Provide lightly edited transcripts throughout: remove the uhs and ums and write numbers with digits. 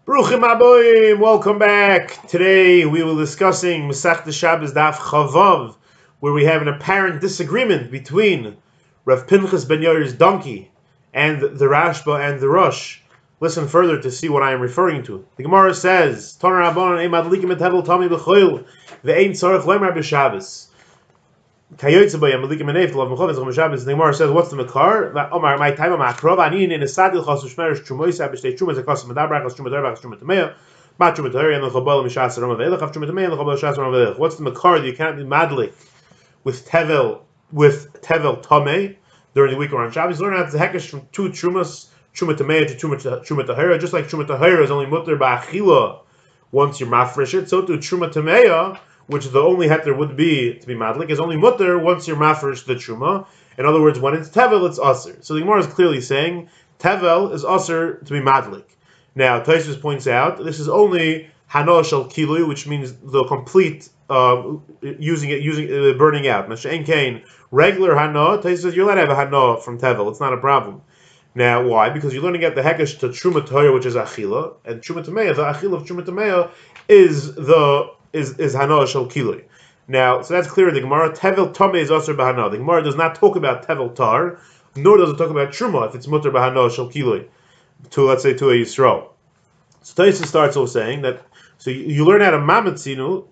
Bruchim Aboim, welcome back. Today we will be discussing Masechta Shabbos Daf Chavav, where we have an apparent disagreement between Rav Pinchas ben Yair's donkey and the Rashba and the Rosh. Listen further to see what I am referring to. The Gemara says, Tonar Rabbanan ein madlikim et Tevel tami b'choil ve'ein tzarech lemer b'Shabbos. The Gemara says, what's the muttar? Omar, my time of makrov, anin in a sadil chas u'shmerish trumois abishtei trumas akas medabrach as trumat derive as trumat tamei, ma trumat derive and the chabal mishas aram avelech af trumat tamei and the chabal mishas aram avelech. What's the muttar that you cannot be madlik with Tevel tamei during the week around Shabbos? Learn out the hekesh from two trumas, trumat tamei to trumat tahira. Just like trumat tahira is only muttar ba'achila once you're mafresh it, so to trumat tamei, which the only heter would be to be madlik, is only muttar once you're mafresh the truma. In other words, when it's tevel, it's aser. So the Gemara is clearly saying tevel is aser to be madlik. Now, Tosfos points out this is only hano shel kilui, which means the complete burning out. Mashen kain regular hano. Tosfos says you're allowed to have a hano from tevel. It's not a problem. Now, why? Because you're learning at the hekesh to truma tahira, which is achila, and truma tamei. The achila of truma tamei is hana shel kilui. Now, so that's clear in the Gemara. Tevel tamei is aser b'hana. The Gemara does not talk about tevel tar, nor does it talk about truma if it's mutter b'hana shel kilui to, let's say, to a yisrael. So Tosfos starts off saying that. So you learn how to mamatzinu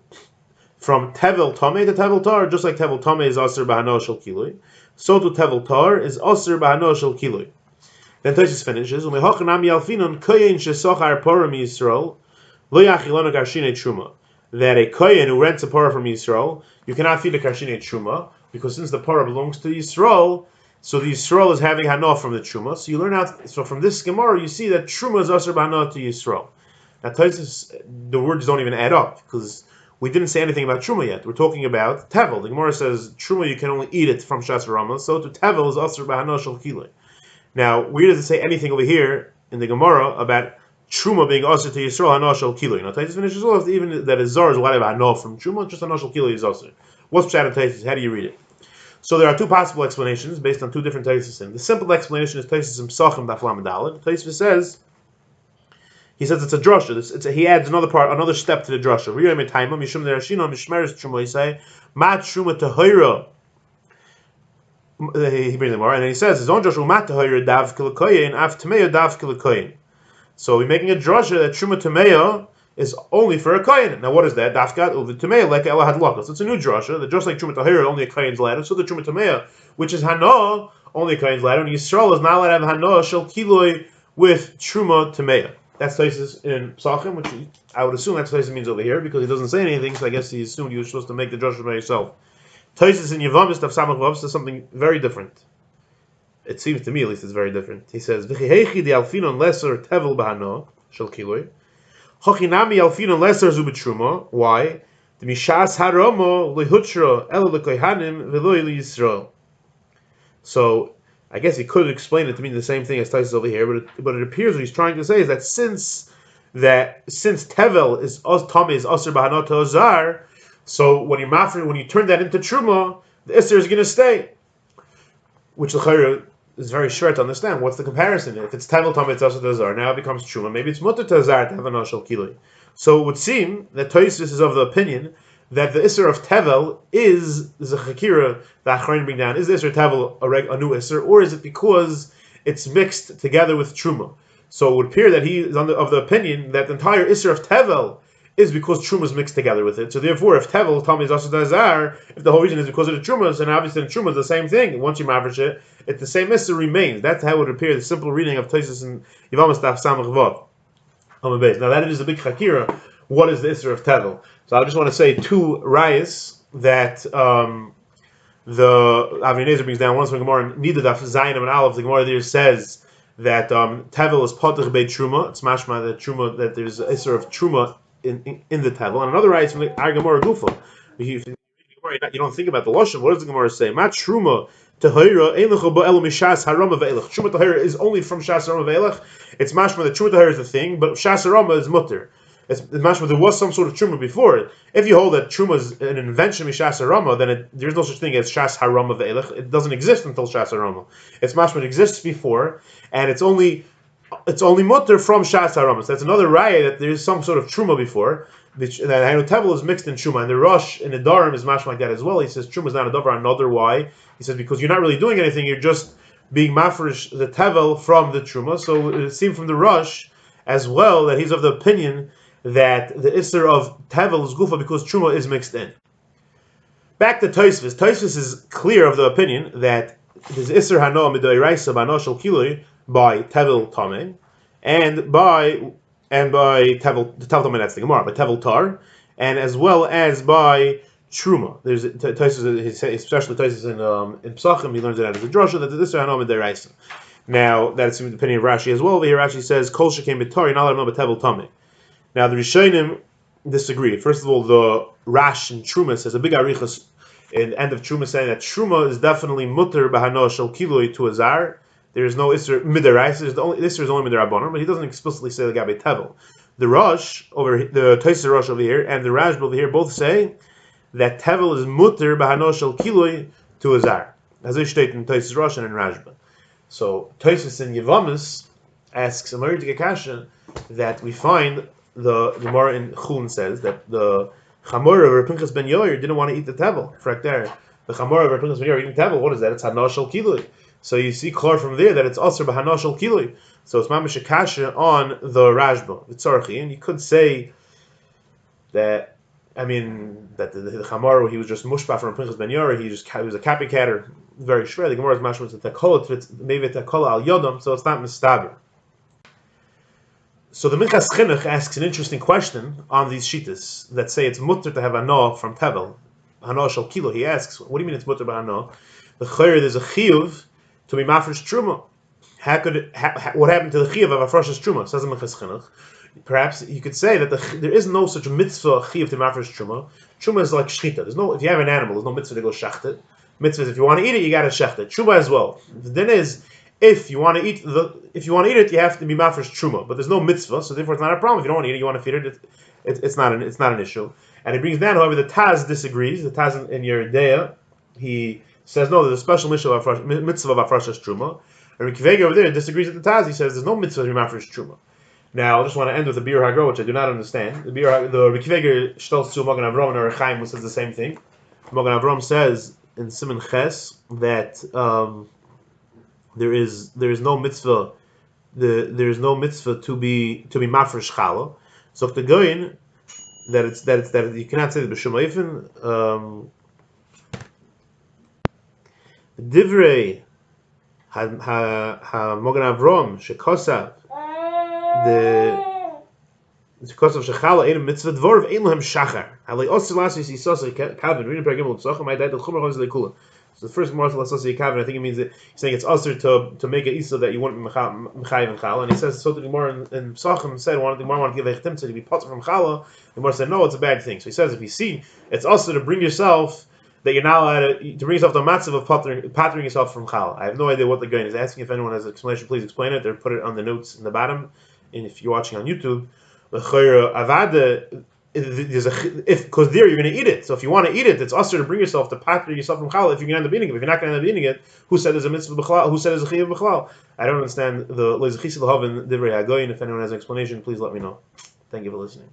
from tevel tamei to tevel tar, just like tevel tamei is aser b'hana shel kilui. So to tevel tar is aser b'hana shel kilui. Then Tosfos finishes. That a kohen who rents a parah from Yisrael, you cannot feed a karshinei truma, because since the parah belongs to Yisrael, so the Yisrael is having hana from the truma. So you learn out. So from this Gemara, you see that truma is aser b'hana to Yisrael. Now Tosfos, the words don't even add up because we didn't say anything about truma yet. We're talking about tevel. The Gemara says truma you can only eat it from shas rama. So to tevel is aser b'hana shel kilei. Now, where does it say anything over here in the Gemara about truma being aser to Yisrael hana shel kilui? Now, Tosfos finishes off even that a zar is allowed to have hana from truma, just hana shel kilui is aser. What's pshat in Tosfos? How do you read it? So there are two possible explanations based on two different Tosfos. The simple explanation is Tosfos in Psachim Daf Lamed Daled. Tosfos says, he says it's a drasha. He adds another step to the drasha. Riyam etayma mishum derashina mishmeres truma yisay ma truma tahira. He brings them more, and then he says his own drasha umat tahira dav kilakoyin af tameya dav kilakoyin. So we're making a drasha that truma tameya is only for a koyin. Now what is that? Dafkat uv tameya like Allah had lakas. It's a new drasha that just like truma tahira only a koyin's ladder. So the truma tameya, which is hana, only a koyin's ladder, and Yisrael is not allowed to have hana shel kiloi with truma tameya. That's Tosfos in Psachim, which I would assume that's Tosfos means over here because he doesn't say anything. So I guess he assumed you were supposed to make the drasha by yourself. Tosfos in Yevamos Daf Samach Vav says something very different. It seems to me, at least, it's very different. He says, "V'chihechi de alfinon lesser tevel b'hana shel kiloi, hochinami alfinon lesser zu b'truma." Why? The mishas haramo lehutra el lekohanim v'lo Yisrael. So I guess he could explain it to mean the same thing as Tosfos over here, but it appears what he's trying to say is that since tevel is tamei is aser b'hana to azar. So when you turn that into truma, the isser is going to stay, which the is very short to understand. What's the comparison? If it's tevel tamei, it's aser to azar. Now it becomes truma. Maybe it's muttar to azar to have hana shel kilui. So it would seem that Tosfos is of the opinion that the isser of tevel is a chakira that Achronim bring down. Is the isser tevel a new isser, or is it because it's mixed together with truma? So it would appear that he is of the opinion that the entire isser of tevel is because truma is mixed together with it. So therefore, if tevel tamei is aser to azar, if the whole reason is because of the trumas, then obviously the truma is the same thing. Once you maverish it, the same isser remains. That's how it would appear. The simple reading of Tosfos in Yevamos Daf Samach Vav. Now that is a big chakira. What is the isser of tevel? So I just want to say two rayas that the Avnei brings down. Once from Gemara Nida Daf Zayin and Aleph, the Gemara there says that tevel is patach bei truma. It's mashma that truma, that there's an isser of truma in the tevel. And another raya from the Gemara Gufa. You don't think about the lashon. What does the Gemara say? Ma truma tahira ein lecha bo elu mishas harama ve'elach. Truma tahira is only from shas harama ve'elach. It's mashma that truma tahira is the thing, but shas harama is mutter. It's mashma there was some sort of truma before it. If you hold that truma is an invention of shas harama, then there's no such thing as shas harama ve'elach. It doesn't exist until shas harama. It's mashma it exists before, and it's only it's only mutter from Shas Haramas. That's another raya that there is some sort of truma before. That I know Tevel is mixed in truma, and the Rosh in the Darim is mashed like that as well. He says truma is not a davar. Another why? He says because you're not really doing anything. You're just being mafresh the Tevel from the truma. So it seemed from the Rosh as well that he's of the opinion that the Isser of Tevel is gufa because truma is mixed in. Back to Tosfos. Tosfos is clear of the opinion that there's Isser Hano Midoiraisa Bano Shel Kiloi by Tevel Tameh, and by Tevel Tameh, that's the Gemara, by Tevel Tar, and as well as by Truma. There's Tosfos, especially Tosfos in Psachim, he learns it out as a drasha that the Isser Hano Midoiraisa. Now that's the opinion of Rashi as well. Over here, Rashi says Kol Shekem B'Tar, you're not allowed to know about Tevel Tameh. Now the Rishonim disagree. First of all, the Rash in Truma says a big arichas in the end of Truma saying that Truma is definitely mutter b'hano shel kiloi to a zar. There is no isser midarais. The only isser is only midarabanan, but he doesn't explicitly say the gabe tevel. The Rosh over the Tosfos Rosh over here and the Rashba over here both say that tevel is mutter b'hano shel kiloi to a zar, as they state in Tosfos Rosh and in Rashba. So Tosfos in Yevamis asks a Maritik Akasha that we find the Gemara in Chulin says that the Chamor of Rav Pinchas ben Yair didn't want to eat the Tevel. Correct there. The Chamor of Rav Pinchas ben Yair eating Tevel. What is that? It's Hana Shel Kiloi. So you see clear from there that it's also Hana Shel Kiloi. So it's Mamish Akasha on the Rashba, the Tzarchi, and you could say that. I mean that the Chamor he was just mushpa from Pinchas ben Yair. He was a copycatter, very shver. The Gemara is mashma to Tekola, maybe Tekola al Yodam. So it's not mistaber. So the Minchas Chinuch asks an interesting question on these shitas that say it's mutter to have ano from Tevel, ano shel kilo. He asks, what do you mean it's mutter by ano? The chayr there's a chiyuv to be mafresh truma. What happened to the chiyuv of afroshes truma? Says the Minchas Chinuch. Perhaps you could say that there is no such mitzvah chiyuv to mafresh truma. Truma is like shchita. There's no, if you have an animal, there's no mitzvah to go shacht it. Mitzvah is if you want to eat it, you got to shacht it. Truma as well. Then is if you want to eat it, you have to be mafresh truma. But there's no mitzvah, so therefore it's not a problem. If you don't want to eat it, you want to feed it. It's not an issue. And he brings down, however, the Taz disagrees. The Taz in Yeridea, he says no. There's a special mitzvah of afrashas truma. And Rikivega over there disagrees with the Taz. He says there's no mitzvah to be mafresh truma. Now I just want to end with the Bir Hagro, which I do not understand. The Rikivega shtelz to Magen Avram and Rechaim, who says the same thing. Magen Avram says in Siman Ches that. There is no mitzvah. There is no mitzvah to be mafresh challah. So the goyin that you cannot say the b'shum oifen. Divrei ha Mogen Avram shekosav the kosav shechala ein mitzvah dvorv ein lahem shachar. Halei osir lasis yisosay kavin reading paragimel tzacham I died the chumar chazil lekula. So the first Gemara Lasasi Kavin, I think it means that he's saying it's usher to make it isa that you want mechayiv and chala. And he says so. The Gemara in Psachim said the Gemara wanted to give a chtimtzah to be potter from chala. The Gemara said no, it's a bad thing. So he says if you see it's usher to bring yourself that you're not allowed to bring yourself to a matzav of pattering yourself from chala. I have no idea what the guy is asking. If anyone has an explanation, please explain it or put it on the notes in the bottom. And if you're watching on YouTube, the avada. Because there you're going to eat it. So if you want to eat it, it's usher to bring yourself to patter yourself from challah. If you're going to end up eating it, if you're not going to end up eating it, who said there's a mitzvah b'chalal? Who said there's a chiyuv b'chalal? I don't understand the leizachis l'hav and divrei hagoyin. If anyone has an explanation, please let me know. Thank you for listening.